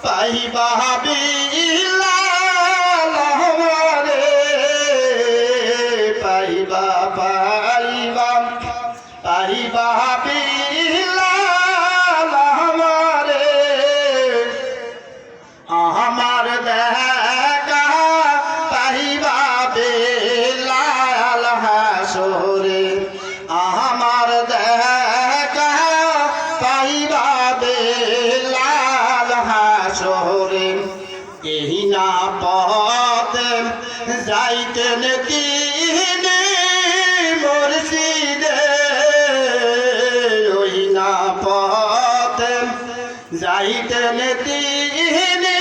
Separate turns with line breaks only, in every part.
পাইবা বিলাল আমারে পাইবা পাইবা পাইবা বিলাল আমারে আমার দেখা পাইবা বিলাল হাসরে আমার দেখা পাইবা বিলাল হাসরে এই না পথে যাইতেন তিনি মুর্শিদে ওই না পথে যাইতেন তিনি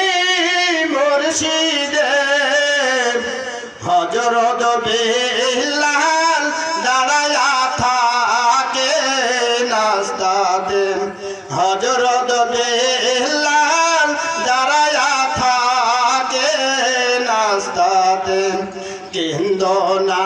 মুর্শিদে হযরত বিলাল দাঁড়ায়া থাকে নাস্তাতে হযরত বিলাল দাঁড়ায়া থাকে নাস্তাতে কেন্দ্র না